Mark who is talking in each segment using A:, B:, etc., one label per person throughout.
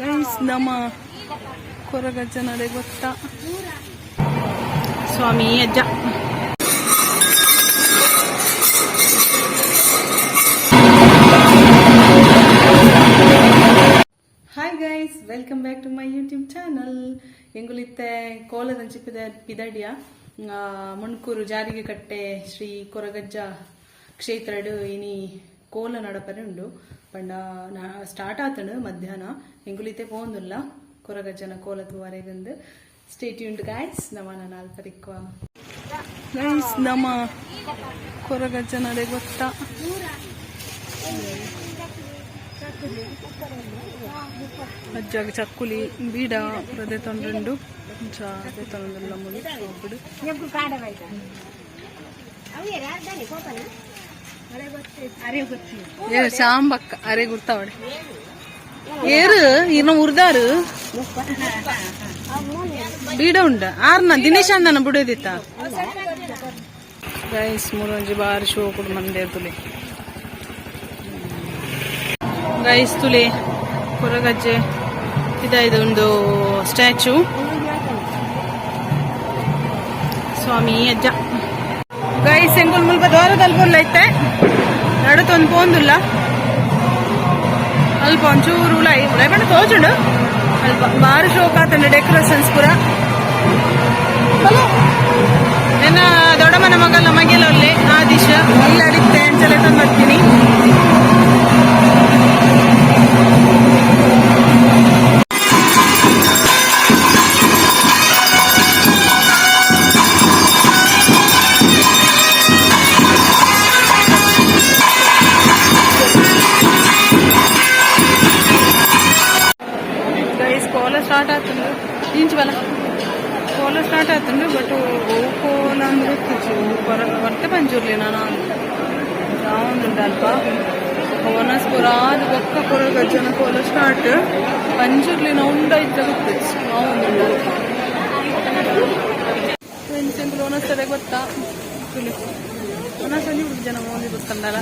A: Guys ನಮ್ಮ ಕೊರಗಜ್ಜ ನಡೆ ಗೊತ್ತಾ ಸ್ವಾಮಿ ಅಜ್ಜ. Hi guys, welcome back to my YouTube channel. ಎಂಗುಲಿತ್ತೆ ಕೋಲದಂಚಿ ಪಿದಡಿಯ ಮುಣ್ಕೂರು ಜಾರಿಗೆ ಕಟ್ಟೆ ಶ್ರೀ ಕೊರಗಜ್ಜ ಕ್ಷೇತ್ರಡು ಇನಿ ಕೋಲ ನಡಪರೆ ಉಂಡು ಪಂಡ ಸ್ಟಾರ್ಟ್ ಆತನು ಮಧ್ಯಾಹ್ನ ಎಂಗುಲಿತೆ ಪೋಂದುಲ್ಲ ಕೊರಗಜ್ಜನ ಕೋಲ ತೂವರೆಗಂದು. Stay tuned guys. ನಮನ ನಾಲ್ಕರಿಕ್ವ ಗೈಸ್ ನಮ್ಮ ಕೊರಗಜ್ಜ ನಡೆ ಗೊತ್ತಾ ಅಜ್ಜಾಗ ಚಕ್ಕುಲಿ ಬೀಡ ಅದೇ ತೊಂಡು ಅದೇ ತೊಂದಲ್ಲ ಮುಡಿ ಒಬ್ಬಡು ಶಾಂಬಕ್ಕ ಅರೆ ಗುರ್ತಾವಡೆ ಏರು ಇನ್ನು ಉರ್ದಾರು ಬೀಡ ಉಂಡ ಆರ್ನ ದಿನೇಶ್ ಅಂದನ ಬುಡದಿತ್ತ ಗೈಸ್ ಮೂರಂಜಿ ಬಾರಿ ಶೋ ಕೊಡು ಮಂದೆ ತುಲೆ ಗೈಸ್ ತುಲೆ ಕೊರಗಜ್ಜೆ ಇದೊಂದು ಸ್ಟ್ಯಾಚು ಸ್ವಾಮಿ ಅಜ್ಜ. ಗೈಸ್ ಎಂಗುಲ್ ಮುಲ್ಪ ದ್ವಾರದಲ್ಲಿ ಬಲ್ಲ ಐತೆ ನಡುತ್ತೊಂದು ಪೋಂದುಲ್ಲ ಅಲ್ಪ ಒಂಚೂರು ಉಲೈ ಬಣ್ಣ ತೋಚುಂಡು ಅಲ್ಪ ಬಾರಿ ಶೋಕ್ ಆತಂಡ ಡೆಕೋರೇಷನ್ಸ್ ಪೂರ ಏನ ದೊಡ್ಡಮ್ಮನ ಮಗಲ್ಲ ಮಗೆಲೊಲ್ಲೆ ಆದಿಶ ಇಲ್ಲಿ ಅಡಿತ್ತೆ ಅಂಚಲೆ ತಂದು ಬರ್ತೀನಿ. ಸ್ಟಾರ್ಟ್ ಆತಂದು ಇಂಚು ಬಲ ಕೋಲ ಸ್ಟಾರ್ಟ್ ಆತಂದು ಬಟ್ ಓ ಕೋಲ ಅಂದ್ರೆ ಬರ್ತೆ ಪಂಚೂರ್ಲಿ ನಾನು ಯಾವಂದುಂಟು ಅಲ್ಪ ವನಸ್ಪುರ ಅದು ಬೊಕ್ಕ ಕೊರಗಜ್ಜನ ಕೋಲ ಸ್ಟಾರ್ಟ್ ಪಂಚೂರ್ಲಿ ನಾವು ಉಂಡಾಯ್ತ ಗೊತ್ತಿತ್ತು ನಾವೊಂದುಂಡು ಫ್ರೆಂಡ್ಸ್ ಎಂಬುದು ಒನಸ್ತದೆ ಗೊತ್ತಾ ತುಳಿ ಒನಸಲಿ ಹುಡುಗ ಜನ ಓದಿ ಗೊತ್ತಂದಲ್ಲ.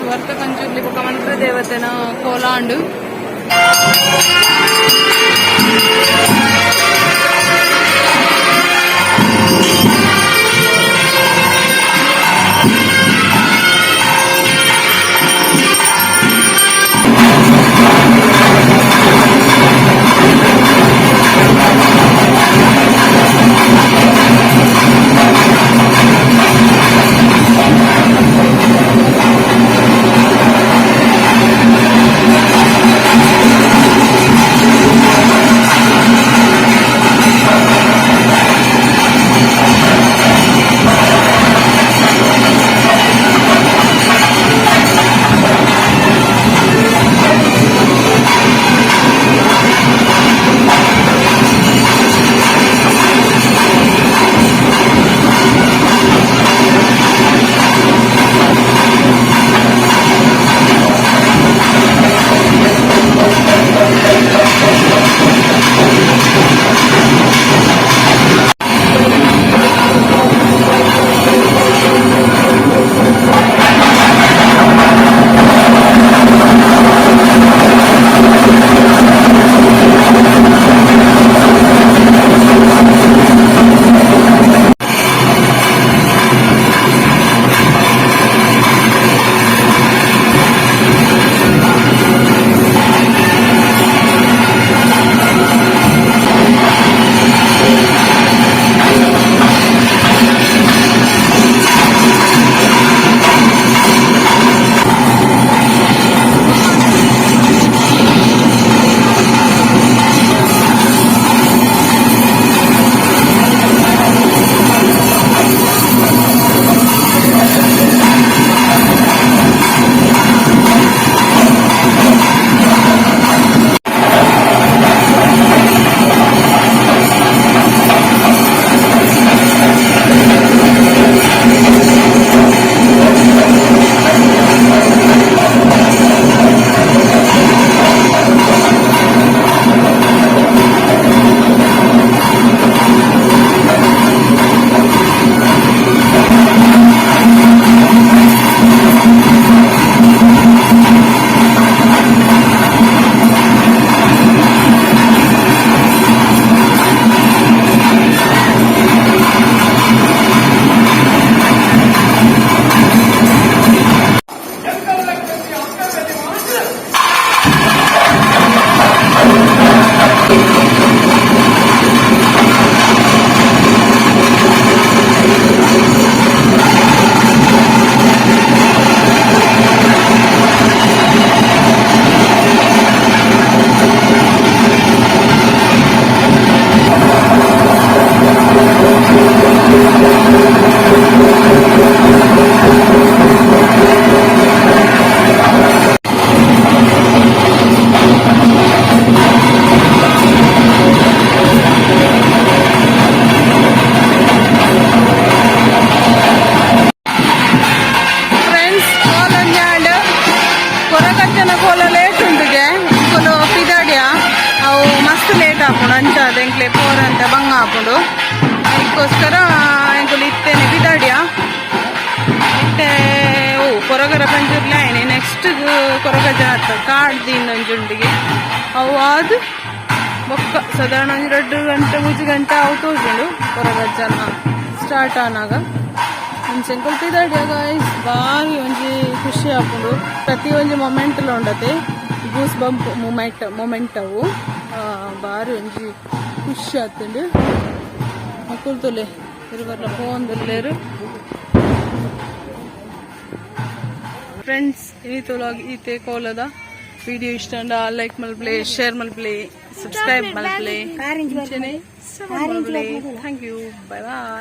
A: ವರ್ತ ಕಂಚೂರ್ಲಿ ಬೊಕ ಮಂತ್ರ ದೇವತೆನ ಕೋಲಾಂಡು ಇದು ಕೊರಗಜ್ಜ ಆಡ್ತಾರೆ ಕಾಡ್ದು ಇನ್ನೊಂಜುಂಡಿಗೆ ಅವು ಅದು ಬೊಕ್ಕ ಸಾಧಾರಣ 2 ಗಂಟೆ 3 ಗಂಟೆ ಅವು ತೋಜುಂಡು ಕೊರಗಜ್ಜನ ಸ್ಟಾರ್ಟ್ ಆನಾಗ ಅಂಚೆನ್ ಕೊಲ್ಪಿದಾಡಿಯ ಗಾಯ್ಸ್ ಬಾರಿ ಒಂಜಿ ಖುಷಿ ಆಪುಂಡು ಪ್ರತಿ ಒಂಜಿ ಮೊಮೆಂಟ್ಲ ಉಂಡತೆ ಗೂಸ್ ಬಂಪ್ ಮೊಮೆಂಟ್ ಅವು ಬಾರಿ ಒಂಜಿ ಖುಷಿ ಆತುಂಡು ಮಕ್ಕಳು ತೊಲೆ ಇರುವರ್ಲ ಫೋನ್ ತೊಲ್ಲೇರು ಫ್ರೆಂಡ್ಸ್ ಇನ್ನಿತು ವ್ಲಾಗ್ ಈತೆ ಕೋಲದ ವಿಡಿಯೋ ಇಷ್ಟ ಅಂಡ ಲೈಕ್ ಮಲ್ಪ್ಲೆ ಶೇರ್ ಮಲ್ಪ್ಲೆ ಸಬ್ಸ್ಕ್ರೈಬ್ ಮಲ್ಪ್ಲೆ ಥ್ಯಾಂಕ್ ಯು ಬೈ ಬಾಯ್